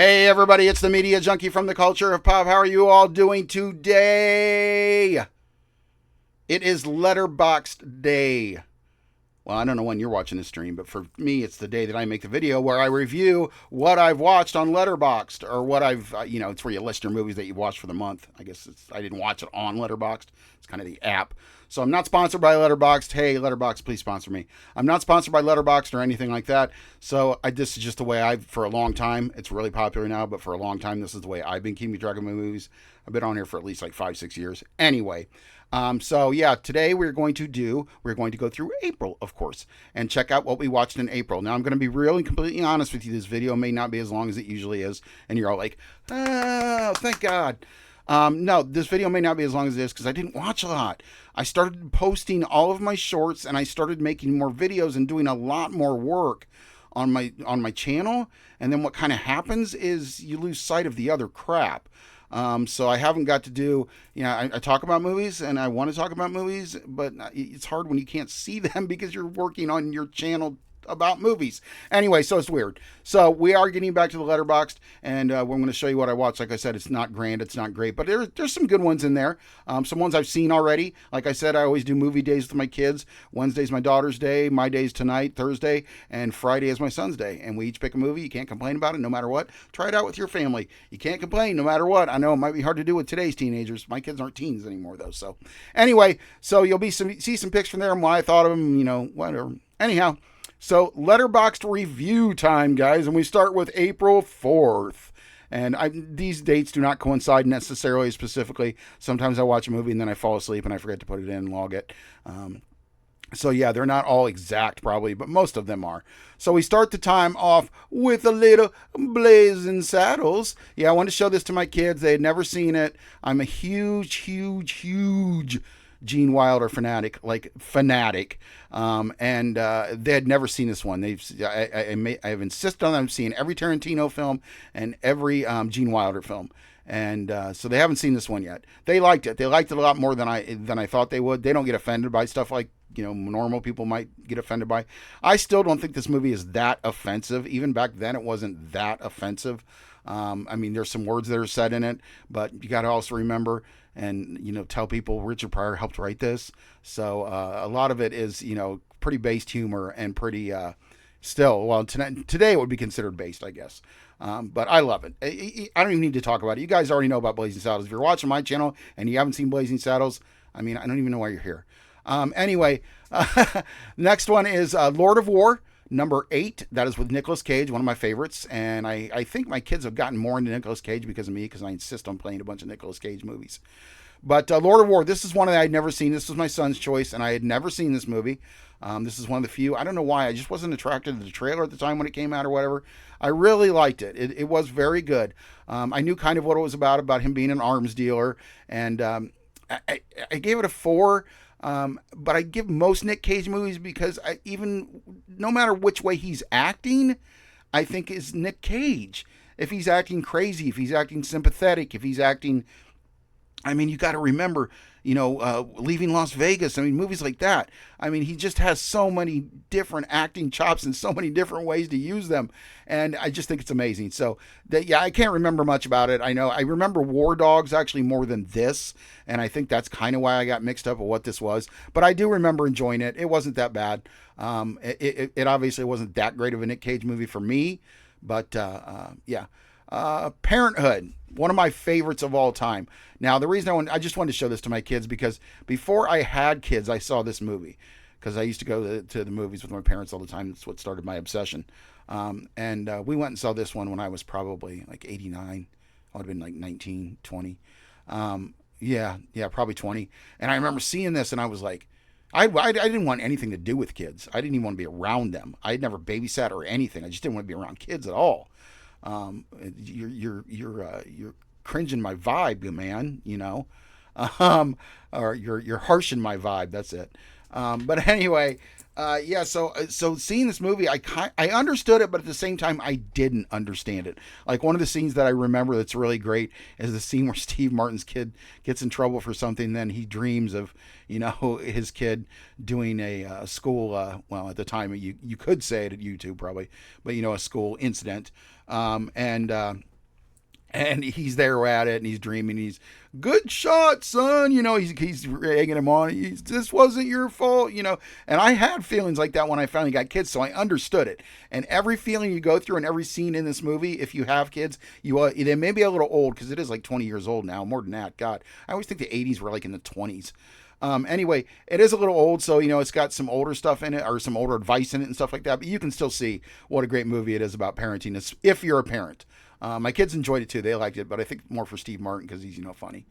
Hey everybody, it's the Media Junkie from the Culture of Pop. How are you all doing today? It is Letterboxd Day. Well, I don't know when you're watching this stream, but for me, it's the day that I make the video where I review what I've watched on Letterboxd, or what I've, it's where you list your movies that you've watched for the month. I didn't watch it on Letterboxd. It's kind of the app. So I'm not sponsored by Letterboxd. Hey, Letterboxd, please sponsor me. I'm not sponsored by Letterboxd or anything like that. So this is just the way for a long time, it's really popular now, but for a long time, this is the way I've been keeping track of my movies. I've been on here for at least like 5-6 years. Anyway, so yeah, today we're going to go through April, of course, and check out what we watched in April. Now I'm going to be really completely honest with you. This video may not be as long as it usually is, and you're all like, oh, thank God. No, this video may not be as long as it is because I didn't watch a lot. I started posting all of my shorts, and I started making more videos and doing a lot more work on my channel. And then what kind of happens is you lose sight of the other crap. So I haven't got to do, I talk about movies and I want to talk about movies, but it's hard when you can't see them because you're working on your channel about movies. Anyway, so it's weird. So we are getting back to the Letterboxd, and we're going to show you what I watched. Like I said, it's not grand, it's not great, but there's some good ones in there. Some ones I've seen already. Like I said, I always do movie days with my kids. Wednesday's my daughter's day, my day's tonight, Thursday, and Friday is my son's day. And we each pick a movie. You can't complain about it no matter what. Try it out with your family. You can't complain no matter what. I know it might be hard to do with today's teenagers. My kids aren't teens anymore, though. So anyway, so you'll see some pics from there and what I thought of them, whatever. Anyhow, so Letterboxd review time, guys, and we start with April 4th. And these dates do not coincide necessarily specifically. Sometimes I watch a movie and then I fall asleep and I forget to put it in and log it. So yeah, they're not all exact probably, but most of them are. So we start the time off with a little Blazing Saddles. Yeah, I wanted to show this to my kids. They had never seen it. I'm a huge Gene Wilder fanatic, and they had never seen this one. I've insisted on them seeing every Tarantino film and every Gene Wilder film, and so they haven't seen this one yet. They liked it. They liked it a lot more than I thought they would. They don't get offended by stuff like normal people might get offended by. I still don't think this movie is that offensive. Even back then, it wasn't that offensive. There's some words that are said in it, but you got to also remember and tell people Richard Pryor helped write this. So a lot of it is pretty based humor and pretty still. Well, today it would be considered based, I guess. But I love it. I don't even need to talk about it. You guys already know about Blazing Saddles. If you're watching my channel and you haven't seen Blazing Saddles, I don't even know why you're here. Anyway, next one is Lord of War. Number 8, that is with Nicolas Cage, one of my favorites. And I think my kids have gotten more into Nicolas Cage because of me, because I insist on playing a bunch of Nicolas Cage movies. But Lord of War, this is one that I'd never seen. This was my son's choice, and I had never seen this movie. This is one of the few. I don't know why. I just wasn't attracted to the trailer at the time when it came out or whatever. I really liked it. It was very good. I knew kind of what it was about him being an arms dealer. And I gave it a 4. But I give most Nick Cage movies because no matter which way he's acting, I think is Nick Cage. If he's acting crazy, if he's acting sympathetic, if he's acting, you got to remember, Leaving Las Vegas. Movies like that. He just has so many different acting chops and so many different ways to use them. And I just think it's amazing. So, I can't remember much about it. I remember War Dogs actually more than this. And I think that's kind of why I got mixed up with what this was. But I do remember enjoying it. It wasn't that bad. It obviously wasn't that great of a Nick Cage movie for me. But, yeah. Parenthood, one of my favorites of all time. Now, the reason I just wanted to show this to my kids because before I had kids, I saw this movie because I used to go to the movies with my parents all the time. That's what started my obsession. And we went and saw this one when I was probably like 89. I would have been like 19, 20. Yeah, probably 20. And I remember seeing this and I was like, I didn't want anything to do with kids. I didn't even want to be around them. I had never babysat or anything. I just didn't want to be around kids at all. You're cringing my vibe, man. Or you're harshing my vibe. That's it. But anyway, yeah. So seeing this movie, I understood it, but at the same time, I didn't understand it. Like one of the scenes that I remember that's really great is the scene where Steve Martin's kid gets in trouble for something. Then he dreams of his kid doing a school. Well, at the time you could say it at YouTube probably, but a school incident. And and he's there at it, and he's dreaming. He's good shot, son. He's egging him on. This wasn't your fault. And I had feelings like that when I finally got kids, so I understood it. And every feeling you go through and every scene in this movie, if you have kids, they may be a little old because it is like 20 years old now, more than that. God, I always think the 80s were like in the 20s. Anyway, it is a little old, so it's got some older stuff in it or some older advice in it and stuff like that. But you can still see what a great movie it is about parenting. If you're a parent. My kids enjoyed it too; they liked it, but I think more for Steve Martin because he's funny.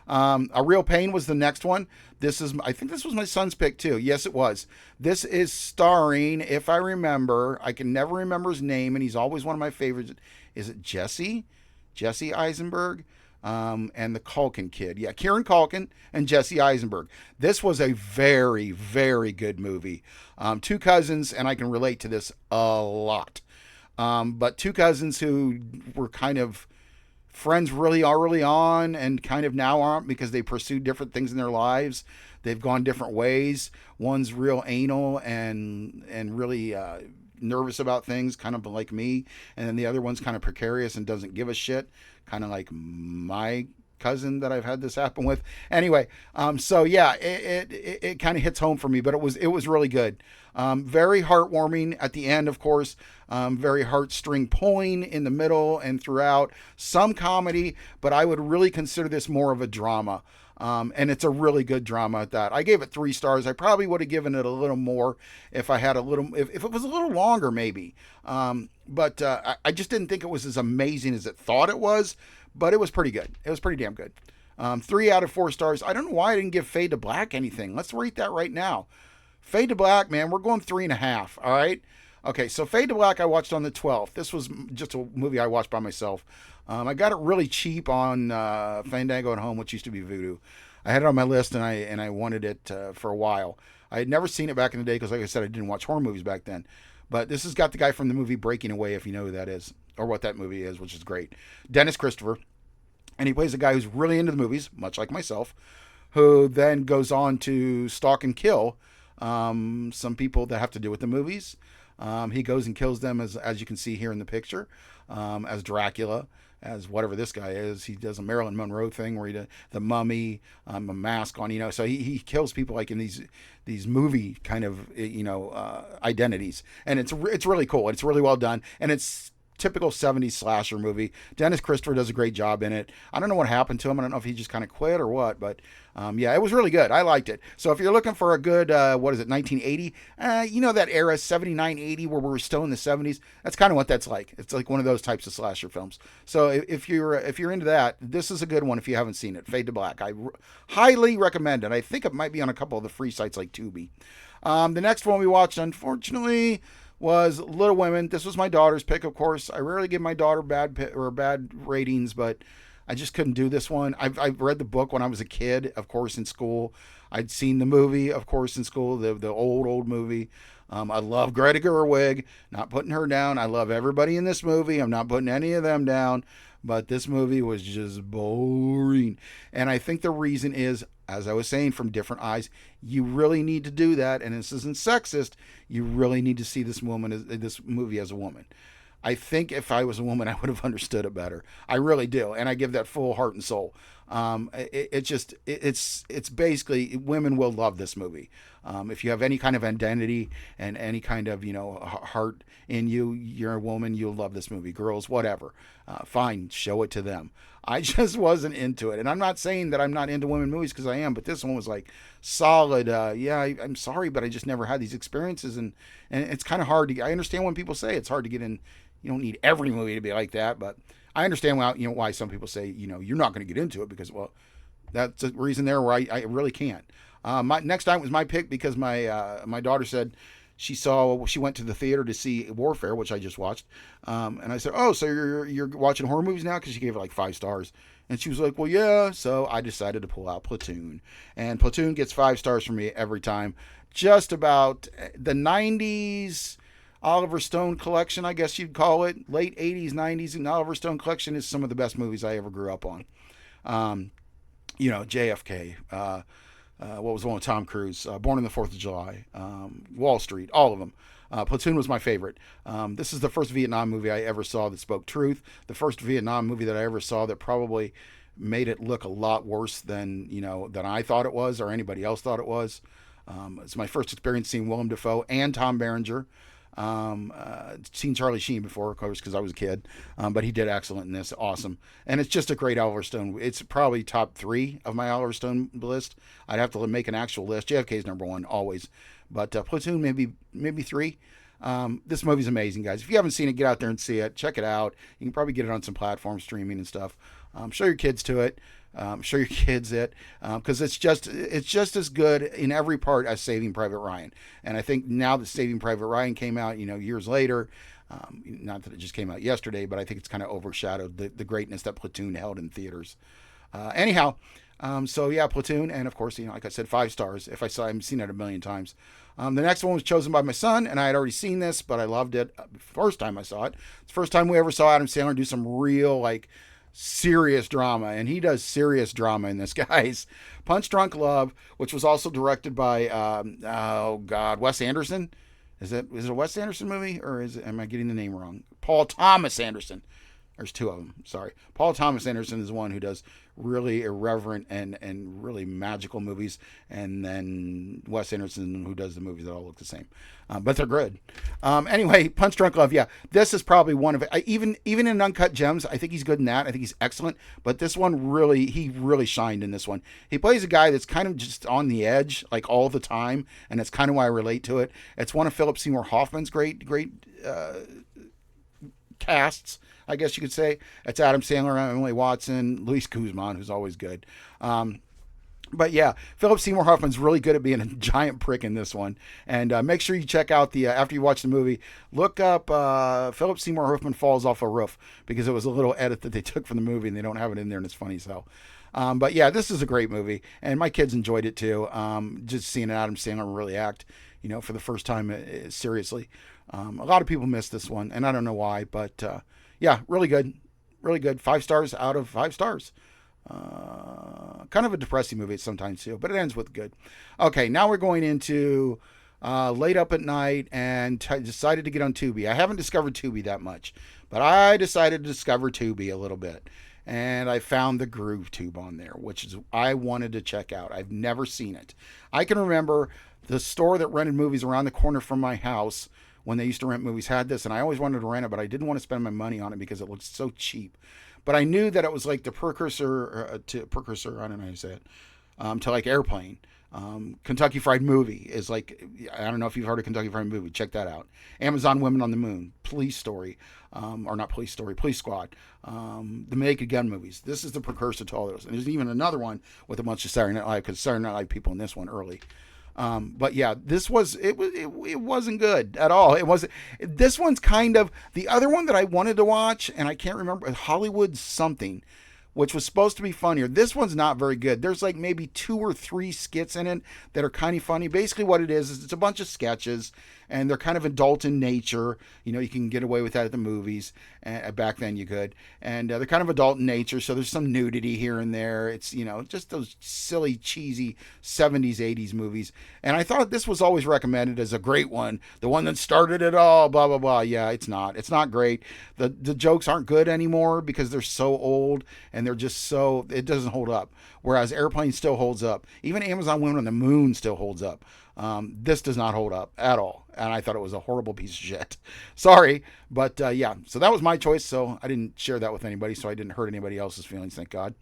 A Real Pain was the next one. I think this was my son's pick too. Yes, it was. This is starring, if I remember, I can never remember his name, and he's always one of my favorites. Is it Jesse? Jesse Eisenberg? And the Culkin kid. Yeah, Kieran Culkin and Jesse Eisenberg. This was a very, very good movie. Two cousins, and I can relate to this a lot. But two cousins who were kind of friends really early on and kind of now aren't because they pursued different things in their lives. They've gone different ways. One's real anal and really nervous about things, kind of like me. And then the other one's kind of precarious and doesn't give a shit, kind of like my cousin that I've had this happen with. Anyway, so yeah, it kind of hits home for me, but it was really good. Very heartwarming at the end, of course. Very heartstring pulling in the middle and throughout. Some comedy, but I would really consider this more of a drama. And it's a really good drama at that. I gave it 3 stars. I probably would have given it a little more if if it was a little longer, maybe. But I just didn't think it was as amazing as it thought it was. But it was pretty good. It was pretty damn good. 3 out of 4 stars. I don't know why I didn't give Fade to Black anything. Let's rate that right now. Fade to Black, man, we're going 3.5. All right. Okay, so Fade to Black I watched on the 12th. This was just a movie I watched by myself. I got it really cheap on Fandango at Home, which used to be Vudu. I had it on my list, and I wanted it for a while. I had never seen it back in the day because, like I said, I didn't watch horror movies back then. But this has got the guy from the movie Breaking Away, if you know who that is, or what that movie is, which is great. Dennis Christopher. And he plays a guy who's really into the movies, much like myself, who then goes on to stalk and kill some people that have to do with the movies. He goes and kills them, as you can see here in the picture, as Dracula, as whatever this guy is. He does a Marilyn Monroe thing where he does the mummy, a mask on, so he kills people like in these movie kind of, identities. And it's really cool. It's really well done. And it's typical 70s slasher movie. Dennis Christopher does a great job in it. I don't know what happened to him. I don't know if he just kind of quit or what, but yeah, it was really good. I liked it. So if you're looking for a good, 1980? That era, 79, 80, where we were still in the 70s. That's kind of what that's like. It's like one of those types of slasher films. So if you're into that, this is a good one if you haven't seen it. Fade to Black. I highly recommend it. I think it might be on a couple of the free sites like Tubi. The next one we watched, unfortunately, was Little Women. This was my daughter's pick, of course. I rarely give my daughter bad ratings, but I just couldn't do this one. I've read the book when I was a kid, of course, in school. I'd seen the movie, of course, in school, the old movie. I love Greta Gerwig, not putting her down. I love everybody in this movie. I'm not putting any of them down. But this movie was just boring. And I think the reason is, as I was saying, from different eyes, you really need to do that. And this isn't sexist. You really need to see this movie as a woman. I think if I was a woman, I would have understood it better. I really do. And I give that full heart and soul. It's basically, women will love this movie. If you have any kind of identity and any kind of, heart in you, you're a woman, you'll love this movie. Girls, whatever. Fine, show it to them. I just wasn't into it. And I'm not saying that I'm not into women movies, because I am, but this one was like solid. I'm sorry, but I just never had these experiences. And it's kind of hard I understand when people say it's hard to get in. You don't need every movie to be like that, but I understand why some people say, you're not going to get into it because, well, that's a reason there where I really can't. My next time was my pick because my daughter said she went to the theater to see Warfare, which I just watched. And I said, oh, so you're watching horror movies now? Because she gave it like 5 stars. And she was like, well, yeah. So I decided to pull out Platoon. And Platoon gets 5 stars from me every time. Just about the 90s Oliver Stone collection, I guess you'd call it. Late 80s, 90s, and Oliver Stone collection is some of the best movies I ever grew up on. JFK. What was the one with Tom Cruise? Born on the 4th of July. Wall Street. All of them. Platoon was my favorite. This is the first Vietnam movie I ever saw that spoke truth. The first Vietnam movie that I ever saw that probably made it look a lot worse than than I thought it was or anybody else thought it was. It's my first experience seeing Willem Dafoe and Tom Berenger. Seen Charlie Sheen before, of course, because I was a kid, but he did excellent in this. Awesome, and it's just a great Oliver Stone. It's probably top 3 of my Oliver Stone list. I'd have to make an actual list. JFK is number 1 always, but Platoon maybe 3. This movie's amazing, guys. If you haven't seen it, get out there and see it. Check it out. You can probably get it on some platforms, streaming and stuff. Show your kids to it. Show your kids it, because it's just as good in every part as Saving Private Ryan. And I think now that Saving Private Ryan came out, years later, not that it just came out yesterday, but I think it's kind of overshadowed the greatness that Platoon held in theaters. Anyhow, so yeah, Platoon, and of course, like I said, 5 stars. If I saw, I've seen it a million times. The next one was chosen by my son, and I had already seen this, but I loved it first time I saw it. It's the first time we ever saw Adam Sandler do some real serious drama, and he does serious drama in this, guys. Punch Drunk Love, which was also directed by Wes Anderson. Is it a Wes Anderson movie, or am I getting the name wrong? Paul Thomas Anderson. There's 2 of them. Sorry. Paul Thomas Anderson is the one who does really irreverent and really magical movies, and then Wes Anderson, who does the movies that all look the same, but they're good. Anyway, Punch Drunk Love. Yeah, this is probably one of it. Even in Uncut Gems, I think he's good in that. I think he's excellent. But this one he really shined in this one. He plays a guy that's kind of just on the edge all the time, and that's kind of why I relate to it. It's one of Philip Seymour Hoffman's great casts, I guess you could say. It's Adam Sandler, Emily Watson, Luis Guzman, who's always good. But yeah, Philip Seymour Hoffman's really good at being a giant prick in this one. And make sure you check out after you watch the movie, look up Philip Seymour Hoffman falls off a roof, because it was a little edit that they took from the movie and they don't have it in there, and it's funny as hell. But yeah, this is a great movie, and my kids enjoyed it too. Just seeing Adam Sandler really act, for the first time seriously. A lot of people missed this one, and I don't know why, but yeah, really good. Really good. 5 stars out of 5 stars. Kind of a depressing movie sometimes too, but it ends with good. Okay, now we're going into late up at night, and decided to get on Tubi. I haven't discovered Tubi that much, but I decided to discover Tubi a little bit. And I found the Groove Tube on there, which is I wanted to check out. I've never seen it. I can remember the store that rented movies around the corner from my house when they used to rent movies had this, and I always wanted to rent it, but I didn't want to spend my money on it because it looked so cheap. But I knew that it was the precursor, I don't know how to say it, to Airplane. Kentucky Fried Movie is I don't know if you've heard of Kentucky Fried Movie. Check that out. Amazon Women on the Moon, Police Story, or not Police Story, Police Squad, the Naked Gun movies. This is the precursor to all those. And there's even another one with a bunch of Saturday Night Live, because Saturday Night Live people in this one early. But yeah, it wasn't good at all. This one's kind of the other one that I wanted to watch, and I can't remember, Hollywood something, which was supposed to be funnier. This one's not very good. There's maybe 2 or 3 skits in it that are kind of funny. Basically what it is it's a bunch of sketches, and they're kind of adult in nature. You can get away with that at the movies. Back then you could. And they're kind of adult in nature, so there's some nudity here and there. It's, just those silly, cheesy 70s, 80s movies. And I thought this was always recommended as a great one. The one that started it all, blah, blah, blah. Yeah, it's not. It's not great. The jokes aren't good anymore because they're so old, and they're just it doesn't hold up. Whereas Airplane still holds up. Even Amazon Women on the Moon still holds up. This does not hold up at all. And I thought it was a horrible piece of shit. Sorry. But yeah, so that was my choice. So I didn't share that with anybody. So I didn't hurt anybody else's feelings, thank God.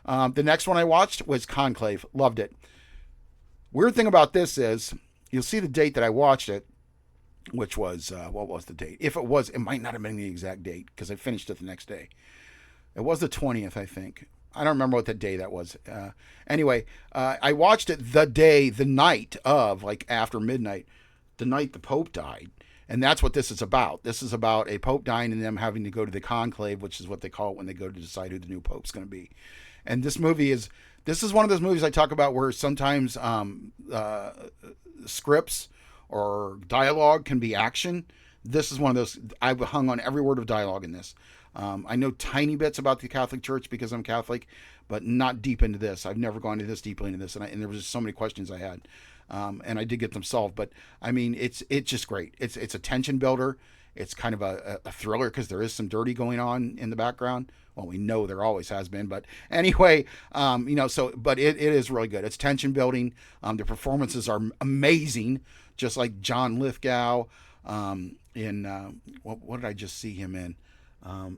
The next one I watched was Conclave. Loved it. Weird thing about this is, you'll see the date that I watched it, which was, what was the date? If it was, it might not have been the exact date, because I finished it the next day. It was the 20th, I think. I don't remember what the day that was. Anyway, I watched it the night of, after midnight, the night the Pope died. And that's what this is about. This is about a Pope dying and them having to go to the conclave, which is what they call it when they go to decide who the new Pope's going to be. And this is one of those movies I talk about where sometimes scripts or dialogue can be action. This is one of those, I've hung on every word of dialogue in this. I know tiny bits about the Catholic Church because I'm Catholic, but not deep into this. I've never gone this deeply into this, and there was just so many questions I had, and I did get them solved. But I mean, it's just great. It's a tension builder. It's kind of a thriller because there is some dirty going on in the background. Well, we know there always has been, but anyway, but it is really good. It's tension building. The performances are amazing, just like John Lithgow in what did I just see him in?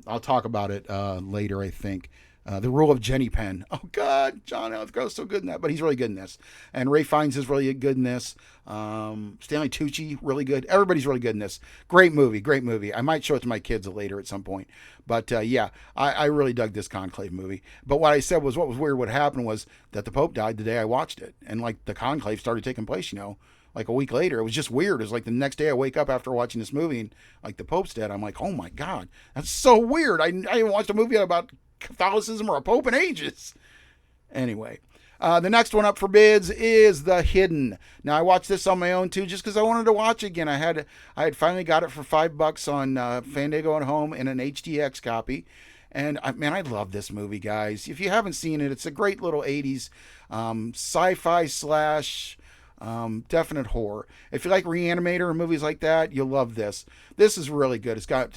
I'll talk about it later, I think. The Rule of Jenny Penn. Oh, God, John Lithgow's so good in that, but he's really good in this. And Ray Fiennes is really good in this. Stanley Tucci, really good. Everybody's really good in this. Great movie, great movie. I might show it to my kids later at some point. But yeah, I really dug this Conclave movie. But what I said was, what was weird, what happened was that the Pope died the day I watched it. And like the Conclave started taking place, like a week later. It was just weird. It was like the next day I wake up after watching this movie and like the Pope's dead. I'm like, oh my God, that's so weird. I haven't watched a movie about Catholicism or a Pope in ages. Anyway, the next one up for bids is The Hidden. Now I watched this on my own too, just because I wanted to watch it again. I had finally got it for $5 on Fandango at home in an HDX copy. And I love this movie, guys. If you haven't seen it, it's a great little 80s sci-fi slash definite horror. If you like Reanimator and movies like that, you'll love this. This is really good. It's got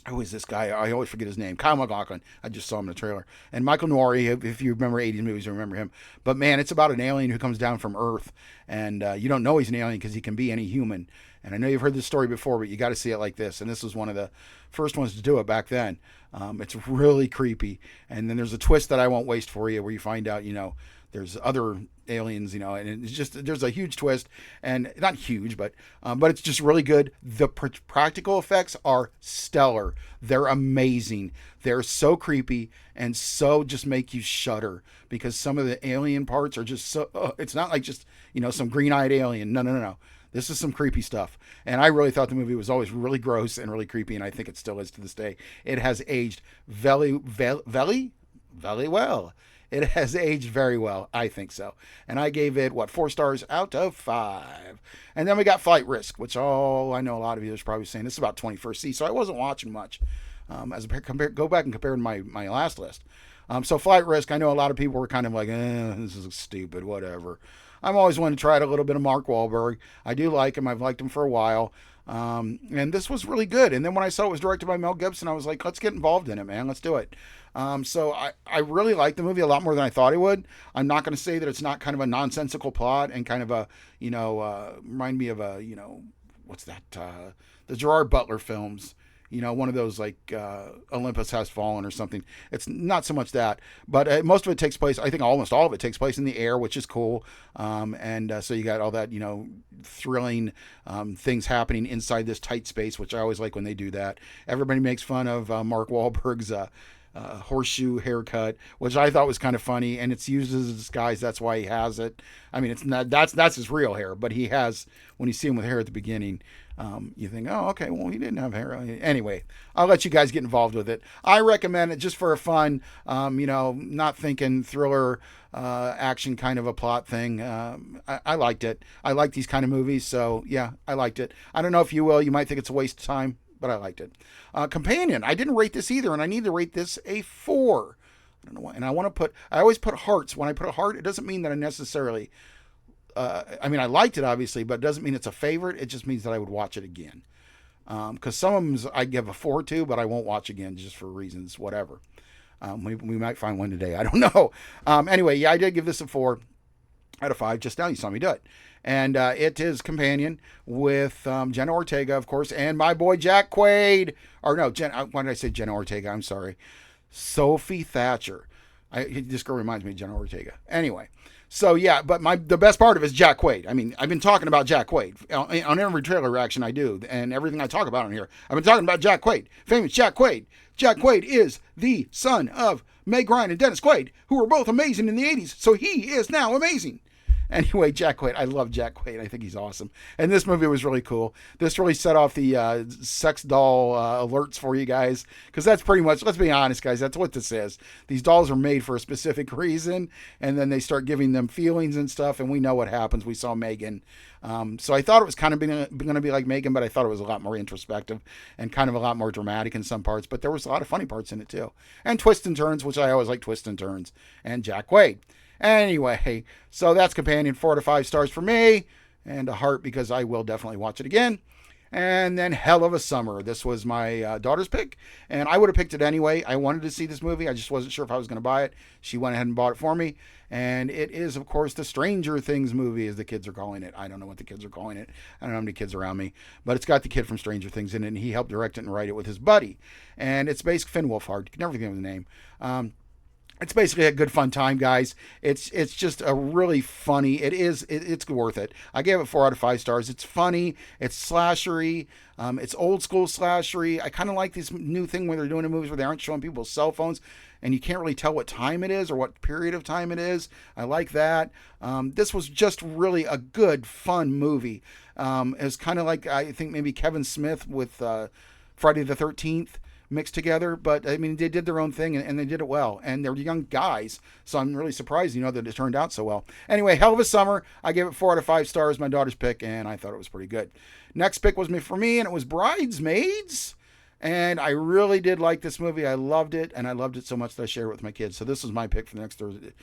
who is this guy? I always forget his name. Kyle MacLachlan. I just saw him in the trailer. And Michael Nouri, if you remember 80s movies, you remember him. But man, it's about an alien who comes down from Earth. And you don't know he's an alien because he can be any human. And I know you've heard this story before, but you got to see it like this. And this was one of the first ones to do it back then. It's really creepy. And then there's a twist that I won't waste for you where you find out, there's other aliens, and it's just, there's a huge twist, and not huge, but it's just really good. The practical effects are stellar. They're amazing. They're so creepy and so just make you shudder because some of the alien parts are just so, it's not like just, some green-eyed alien. No. This is some creepy stuff. And I really thought the movie was always really gross and really creepy, and I think it still is to this day. It has aged very well. It has aged very well. I think so. And I gave it, 4 stars out of 5. And then we got Flight Risk, which, I know a lot of you are probably saying this is about 21st C, so I wasn't watching much. Go back and compare to my last list. So Flight Risk, I know a lot of people were kind of like, this is stupid, whatever. I'm always wanting to try a little bit of Mark Wahlberg. I do like him. I've liked him for a while. And this was really good. And then when I saw it was directed by Mel Gibson, I was like, let's get involved in it, man. Let's do it. So I really liked the movie a lot more than I thought it would. I'm not going to say that it's not kind of a nonsensical plot and kind of a, remind me of a, what's that? The Gerard Butler films. One of those like Olympus Has Fallen or something. It's not so much that, but most of it takes place, I think almost all of it takes place in the air, which is cool. So you got all that, thrilling things happening inside this tight space, which I always like when they do that. Everybody makes fun of Mark Wahlberg's horseshoe haircut, which I thought was kind of funny, and it's used as a disguise. That's why he has it. I mean, it's not that's his real hair, but he has, when you see him with hair at the beginning, you think, oh, okay, well, he didn't have hair. Anyway, I'll let you guys get involved with it. I recommend it just for a fun, not thinking thriller, action kind of a plot thing. I liked it. I like these kind of movies, so yeah, I liked it. I don't know if you will. You might think it's a waste of time, but I liked it. Companion, I didn't rate this either, and I need to rate this a 4. I don't know why. And I always put hearts. When I put a heart, it doesn't mean that I necessarily, I liked it obviously, but it doesn't mean it's a favorite. It just means that I would watch it again. Because some of them I give a 4 to, but I won't watch again just for reasons, whatever. We might find one today. I don't know. Anyway, yeah, I did give this a 4 out of 5. Just now you saw me do it. And it is Companion with Jenna Ortega, of course, and my boy Jack Quaid. Or no, why did I say Jenna Ortega? I'm sorry. Sophie Thatcher. This girl reminds me of Jenna Ortega. Anyway, so yeah, but the best part of it is Jack Quaid. I mean, I've been talking about Jack Quaid on every trailer reaction I do, and everything I talk about on here. I've been talking about Jack Quaid, famous Jack Quaid. Jack Quaid is the son of Meg Ryan and Dennis Quaid, who were both amazing in the 80s, so he is now amazing. Anyway, Jack Quaid. I love Jack Quaid. I think he's awesome. And this movie was really cool. This really set off the sex doll alerts for you guys. Because that's pretty much, let's be honest, guys, that's what this is. These dolls are made for a specific reason. And then they start giving them feelings and stuff. And we know what happens. We saw Megan. So I thought it was kind of going to be like Megan, but I thought it was a lot more introspective and kind of a lot more dramatic in some parts. But there was a lot of funny parts in it too. And twists and turns, which I always like twists and turns. And Jack Quaid. Anyway, so that's Companion, 4 to 5 stars for me, and a heart because I will definitely watch it again. And then Hell of a Summer. This was my daughter's pick, and I would have picked it anyway. I wanted to see this movie. I just wasn't sure if I was going to buy it. She went ahead and bought it for me. And it is, of course, the Stranger Things movie, as the kids are calling it. I don't know what the kids are calling it. I don't know how many kids around me. But it's got the kid from Stranger Things in it, and he helped direct it and write it with his buddy. And it's based Finn Wolfhard. You can never think of the name. It's basically a good fun time, guys. It's just a really funny. It's worth it. I gave it 4 out of 5 stars. It's funny. It's slashery. It's old school slashery. I kind of like this new thing where they're doing the movies where they aren't showing people's cell phones and you can't really tell what time it is or what period of time it is. I like that. This was just really a good, fun movie. It was kind of like, I think maybe Kevin Smith with Friday the 13th. Mixed together, but I mean, they did their own thing and they did it well. And they were young guys, so I'm really surprised, that it turned out so well. Anyway, Hell of a Summer. I gave it 4 out of 5 stars, my daughter's pick, and I thought it was pretty good. Next pick was for me, and it was Bridesmaids. And I really did like this movie. I loved it, and I loved it so much that I shared it with my kids. So this was my pick for the next Thursday,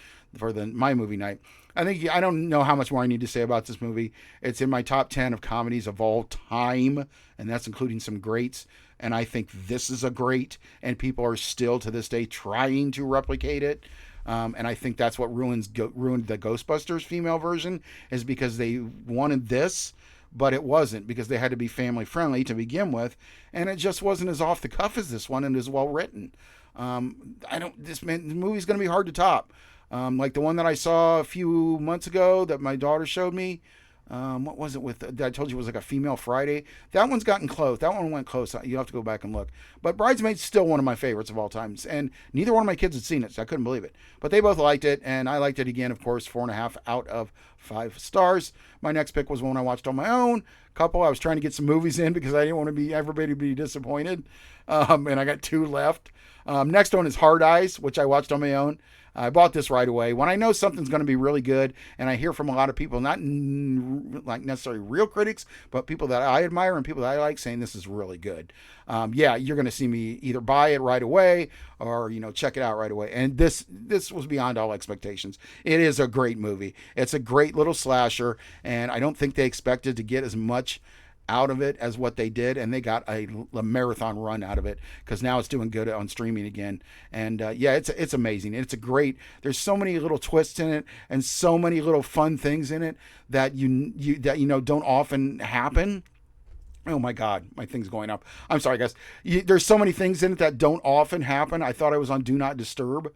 my movie night. I don't know how much more I need to say about this movie. It's in my top 10 of comedies of all time, and that's including some greats. And I think this is a great, and people are still to this day trying to replicate it. And I think that's what ruined the Ghostbusters female version, is because they wanted this, but it wasn't, because they had to be family friendly to begin with, and it just wasn't as off the cuff as this one and as well written. The movie's going to be hard to top. Like the one that I saw a few months ago that my daughter showed me. What was it with? I told you it was like a Female Friday. That one's gotten close. That one went close. You have to go back and look. But Bridesmaids is still one of my favorites of all times. And neither one of my kids had seen it, so I couldn't believe it. But they both liked it, and I liked it again, of course, 4.5 out of 5 stars. My next pick was one I watched on my own. Couple. I was trying to get some movies in because I didn't want everybody to be disappointed. And I got 2 left. Next one is Hard Eyes, which I watched on my own. I bought this right away. When I know something's going to be really good, and I hear from a lot of people, not like necessarily real critics, but people that I admire and people that I like, saying this is really good. You're going to see me either buy it right away or check it out right away. And this was beyond all expectations. It is a great movie. It's a great little slasher, and I don't think they expected to get as much out of it as what they did, and they got a marathon run out of it because now it's doing good on streaming again. And it's amazing. It's a great. There's so many little twists in it and so many little fun things in it that don't often happen. Oh my God, my thing's going up. I'm sorry, guys. There's so many things in it that don't often happen. I thought I was on Do Not Disturb.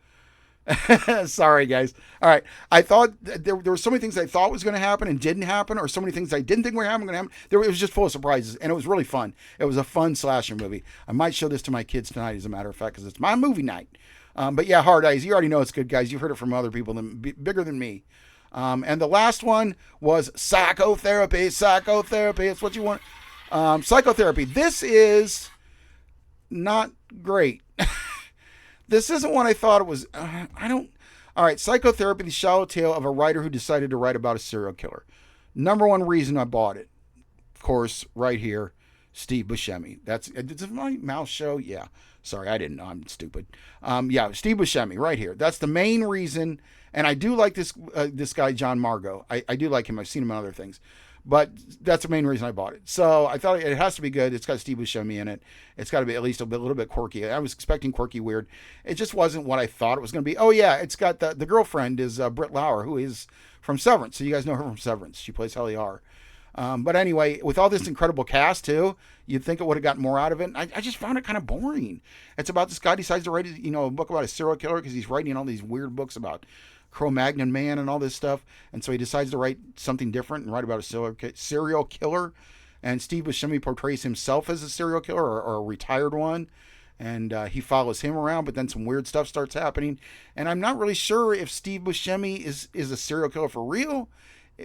Sorry, guys. All right. I thought there were so many things I thought was going to happen and didn't happen, or so many things I didn't think were going to happen. It was just full of surprises, and it was really fun. It was a fun slasher movie. I might show this to my kids tonight, as a matter of fact, because it's my movie night. But yeah, Hard Eyes. You already know it's good, guys. You've heard it from other people bigger than me. And the last one was Psychotherapy. Psychotherapy. It's what you want. Psychotherapy. This is not great. This isn't what I thought it was. All right, Psychotherapy, the shallow tale of a writer who decided to write about a serial killer. Number one reason I bought it, of course, right here, Steve Buscemi. Is my mouse show? Yeah. Sorry, I didn't know. I'm stupid. Steve Buscemi, right here. That's the main reason. And I do like this guy, John Margot. I do like him. I've seen him in other things. But that's the main reason I bought it. So I thought it has to be good. It's got Steve Buscemi in it. It's got to be at least a little bit quirky. I was expecting quirky, weird. It just wasn't what I thought it was going to be. Oh, yeah, it's got the girlfriend is Britt Lauer, who is from Severance. So you guys know her from Severance. She plays Helly R. But anyway, with all this incredible cast, too, you'd think it would have gotten more out of it. I just found it kind of boring. It's about this guy decides to write a book about a serial killer because he's writing all these weird books about Cro-Magnon man and all this stuff, and so he decides to write something different and write about a serial killer. And Steve Buscemi portrays himself as a serial killer or a retired one, and he follows him around. But then some weird stuff starts happening, and I'm not really sure if Steve Buscemi is a serial killer for real.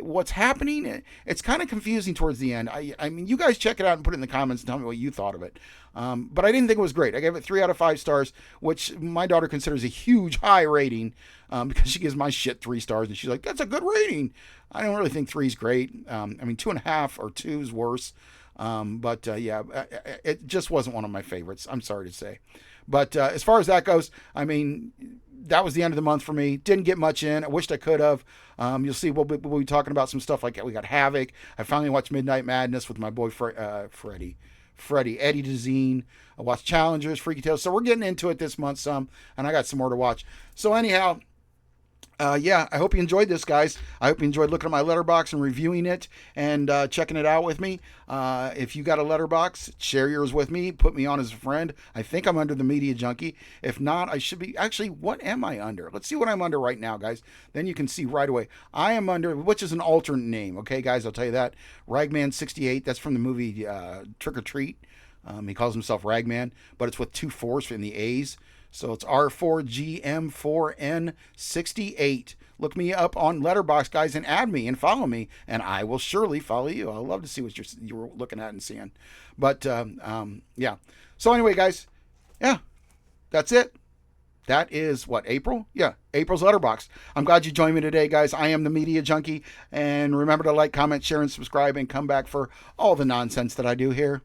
what's happening, it's kind of confusing towards the end. I mean, you guys check it out and put it in the comments and tell me what you thought of it. But I didn't think it was great. I gave it 3 out of 5 stars, which my daughter considers a huge high rating, because she gives my shit 3 stars, and she's like, "That's a good rating." I don't really think 3 is great. I mean, 2.5 or 2 is worse. But yeah, it just wasn't one of my favorites. I'm sorry to say. But as far as that goes, I mean, that was the end of the month for me. Didn't get much in. I wished I could have. You'll see we'll be talking about some stuff like we got Havoc. I finally watched Midnight Madness with my boy Eddie DeZine. I watched Challengers, Freaky Tales. So we're getting into it this month some, and I got some more to watch. So anyhow, yeah, I hope you enjoyed this, guys. I hope you enjoyed looking at my Letterboxd and reviewing it and checking it out with me. If you got a Letterboxd, share yours with me. Put me on as a friend. I think I'm under the Media Junkie. If not, I should be. Actually, what am I under? Let's see what I'm under right now, guys. Then you can see right away. I am under, which is an alternate name. Okay, guys, I'll tell you that. Ragman68. That's from the movie Trick or Treat. He calls himself Ragman, but it's with 2 4s in the A's. So it's R4GM4N68. Look me up on Letterboxd, guys, and add me and follow me, and I will surely follow you. I'd love to see what you're looking at and seeing. But, yeah. So anyway, guys, yeah, that's it. That is what, April? Yeah, April's Letterboxd. I'm glad you joined me today, guys. I am the Media Junkie. And remember to like, comment, share, and subscribe, and come back for all the nonsense that I do here.